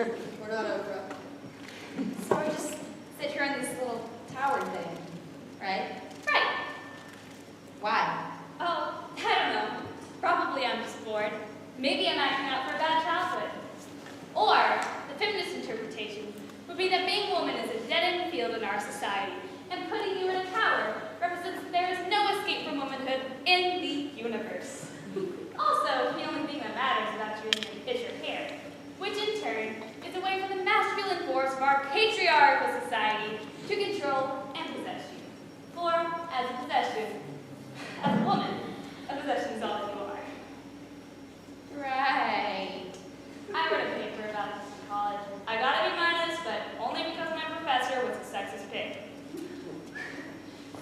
We're not Oprah. So I just sit here on this little tower thing, right? Right. Why? Oh, I don't know. Probably I'm just bored. Maybe I'm acting out for a bad childhood. Or, the feminist interpretation would be that being a woman is a dead-end field in our society, and putting you in a tower represents that there is no escape from womanhood in the universe. Also, the only thing that matters about you is your hair, which in turn is a way for the masculine force of our patriarchal society to control and possess you. For, as a possession, as a woman, a possession is all that you are. Right. I wrote a paper about this in college. I got a B-, but only because my professor was a sexist pig.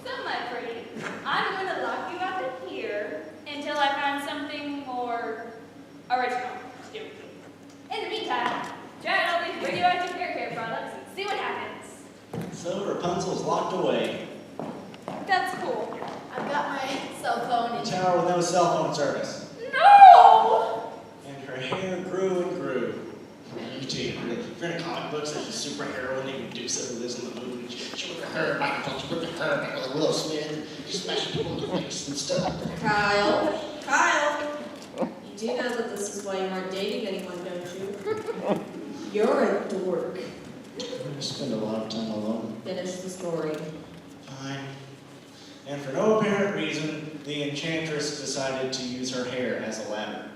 So, my pretty, I'm going to lock you up in here until I find something more original to do with you. In the meantime, try out all these radioactive hair care products and see what happens. So Rapunzel's locked away. That's cool. I've got my cell phone A and tower with no cell phone service. No! And her hair grew and grew. You too. If you're in comic books, there's a superhero and Medusa who lives in the moon. She whipped her hair back and she whipped her hair back with Will Smith. She smashed people in the face and stuff. Kyle. Kyle. You do know that this is why you aren't dating anyone, don't you? You're a dork. I spend a lot of time alone. Finish the story. Fine. And for no apparent reason, the enchantress decided to use her hair as a ladder.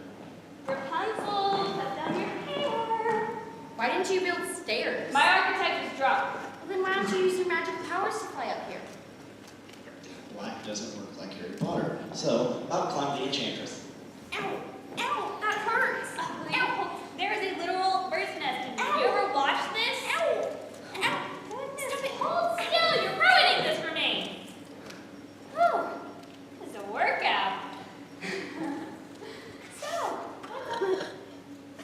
Rapunzel, cut down your hair. Why didn't you build stairs? My architect is drunk. Well, then why don't you use your magic powers to fly up here? Black doesn't work like Harry Potter, so I'll climb the enchantress. Ow! Ow! That hurts! Ow! There is a literal bird's nest in here. You ever watched this? Ow! Ow! Stop it! Hold still! You're ruining this for me! Whew. This is a workout. So,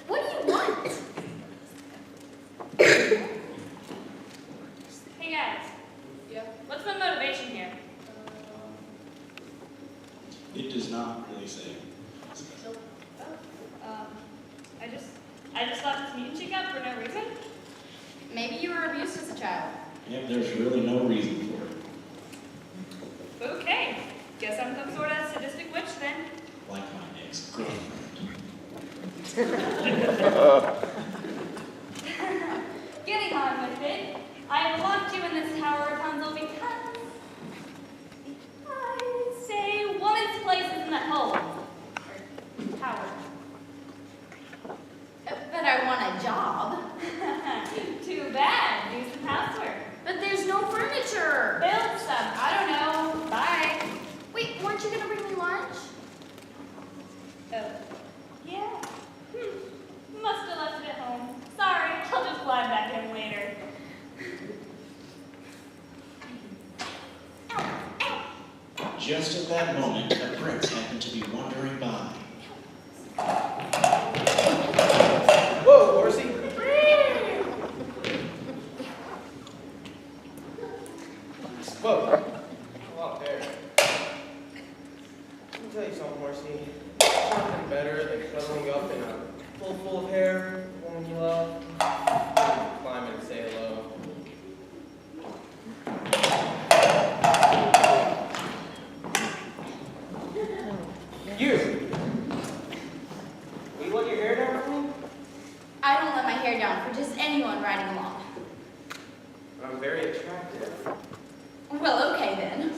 What do you want? hey guys, Yeah. what's my motivation here? It does not really say. I just thought this meat chick up for no reason. Maybe you were abused as a child. Yep, there's really no reason for it. Okay, guess I'm some sort of sadistic witch then. Like my ex-girlfriend. Getting on with it, I have locked you in this tower, Rapunzel, because I say woman's place is in the home. Or tower. But I want a job. Too bad. Do some housework. But there's no furniture. Build some. I don't know. Bye. Wait, weren't you gonna bring me lunch? Oh. Yeah. Must have left it at home. Sorry. I'll just fly back in later. Just at that moment, a prince happened to be wandering by. Whoa, horsey. Whoa. A lot of hair. Let me tell you something, horsey. There's nothing better than cuddling up in a pool full of hair, the woman you love. Climb in and say hello. You! Will you let your hair down for me? I don't let my hair down for just anyone riding along. I'm very attractive. Well, okay then.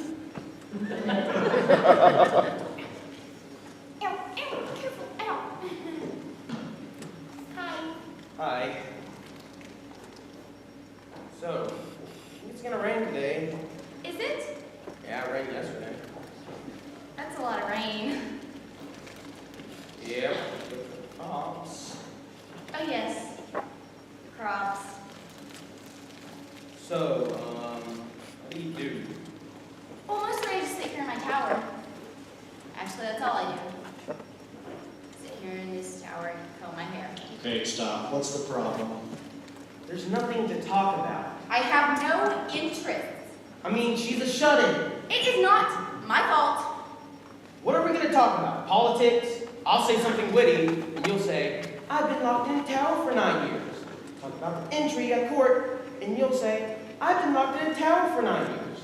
Ow, ow, careful, ow. Hi. Hi. So, it's gonna rain today. Is it? Yeah, it rained yesterday. That's a lot of rain. Yep, with the crops. Oh yes. Crops. So, what do you do? Well, mostly I just sit here in my tower. Actually, that's all I do. Sit here in this tower and comb my hair. Okay, stop. What's the problem? There's nothing to talk about. I have no interest. I mean, she's a shut-in. It is not my fault. What are we gonna talk about? Politics? I'll say something witty, and you'll say, I've been locked in a tower for 9 years. Talk about the intrigue at court, and you'll say, I've been locked in a tower for 9 years.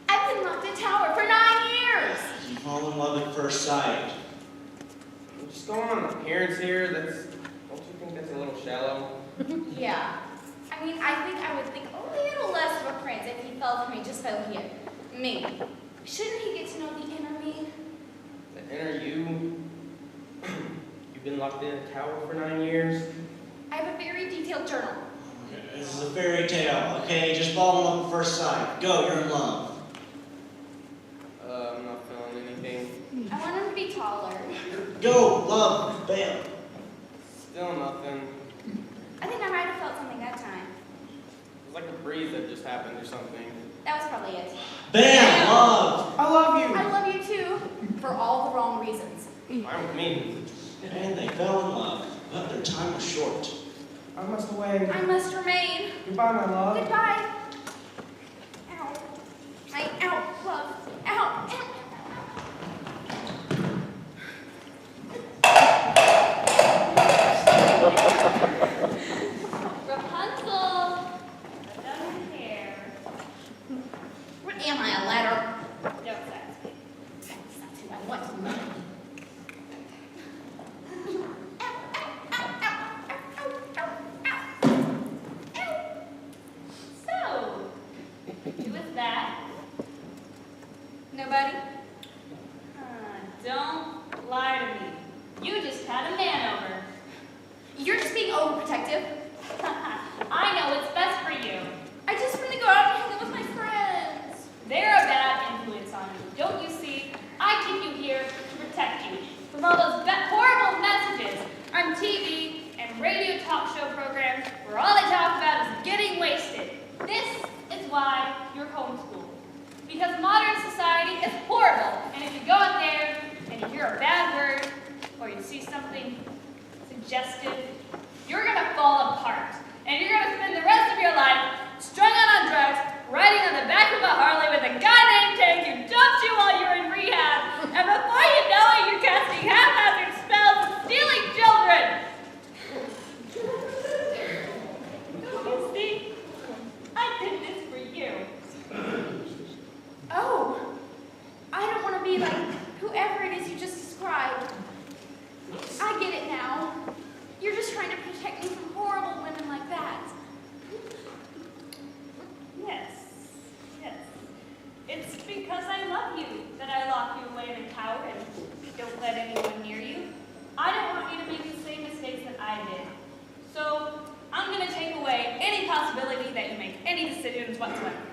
I've been locked in a tower for 9 years. You fall in love at first sight. Just go on appearance here, don't you think that's a little shallow? Yeah. I mean, I think I would think a little less of a prince if he fell for me just fell here. Me. Shouldn't he get to know the inner me? The inner you? You've been locked in a tower for 9 years? I have a very detailed journal. Okay, this is a fairy tale, okay? Just fall in love at first sight. Go, you're in love. I'm not feeling anything. I want him to be taller. Go, love, bam. Still nothing. I think I might have felt something that time. It's like a breeze that just happened or something. That was probably it. Bam, love. I love you! I love you too, for all the wrong reasons. Fine with me. And they fell in love, but their time was short. I must away. I must remain. Goodbye, my love. Goodbye. Ow. Ow, love. Ow. Ow. Rapunzel! Put down your hair. What am I, a ladder? Don't ask me. That's who I want. So, who is that? Nobody? Don't lie to me. You just had a man over. You're just being overprotective. I know what's best for you. I just want to go out and hang out with my friends. They're a bad influence on you. Don't you see? I keep you here to protect you from all those horrible messages on TV and radio talk show programs where all they talk about is getting wasted. This is why you're homeschooled. Because modern society is horrible, and if you go out there and you hear a bad word or you see something suggestive, you're gonna fall apart, and you're gonna spend the rest of your life strung out on drugs, riding on the back of a Harley with a guy named Tank who dumped you while you were in rehab, and before you know it, you're casting haphazard spells and stealing children. You see, I did this for you. Oh, I don't want to be like whoever it is you just described. I get it now. You're just trying to protect me from horrible women like that. Yes, yes. It's because I love you that I lock you away in a tower and don't let anyone near you. I don't want you to make the same mistakes that I did. So I'm going to take away any possibility that you make any decisions whatsoever.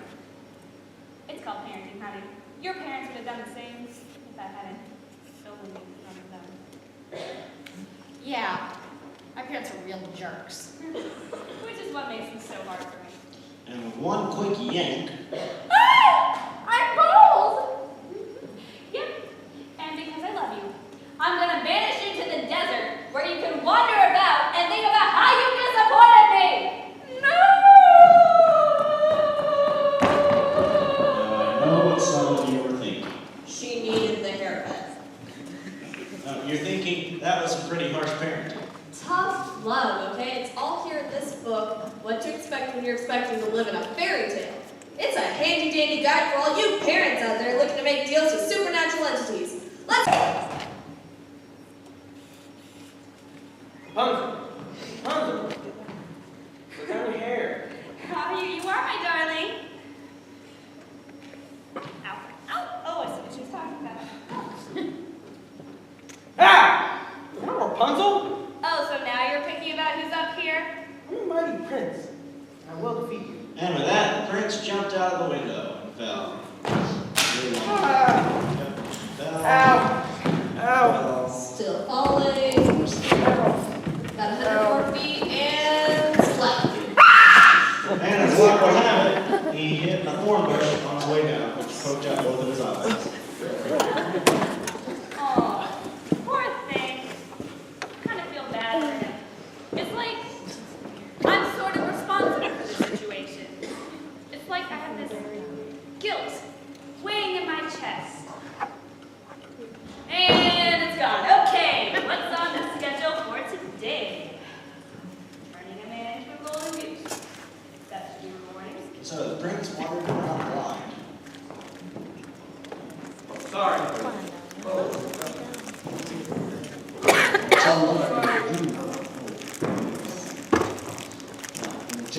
It's called parenting, honey. Your parents would have done the same if I hadn't stolen you from them. Yeah, my parents are real jerks. Which is what makes them so hard for me. And with one quick yank, Ah! I'm bold! Yep, and because I love you, I'm going to banish you to the desert where you can wander about and think about how you disappointed me. No! I know what some of you are thinking. She needed the haircut. You're thinking that was some pretty harsh parenting. Tough love, okay? It's all here in this book, what to expect when you're expecting to live in a fairy tale. It's a handy-dandy guide for all you parents out there looking to make deals with supernatural entities. Let's go! Rapunzel! Rapunzel! Look down your hair. How are you? You are my darling. Ow. Ow. Oh, I see what she was talking about. Ah! You're not Rapunzel? Oh, so now you're picky about who's up here? I'm a mighty prince. I will defeat you. And with that, the prince jumped out of the window and fell. Ah! Fell. Ow! Ow! Still falling. Got 100 more feet and slap. And as luck would have it, he hit a thorn bush on his way down, which poked out both of his eyes. Oh, poor thing. I kind of feel bad for him. It's like I'm sort of responsible for the situation. It's like I have this guilt weighing in my chest.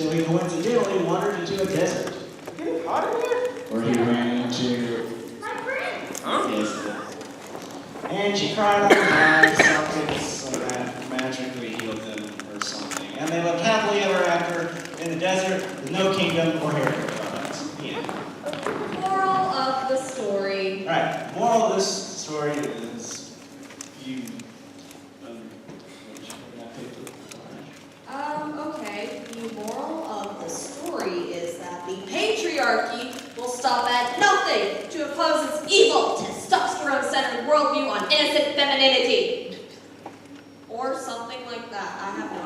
till he coincidentally wandered into a desert, Getting hot in here? where he ran into My friend! Huh? yes. And she cried out loud, something so that magically healed them or something. And they lived happily ever after in the desert with no kingdom or haircuts. The end. Moral of the story. Alright, moral of this story is you. Okay. The moral of the story is that the patriarchy will stop at nothing to oppose its evil, testosterone-centered worldview on innocent femininity. Or something like that. I have no idea.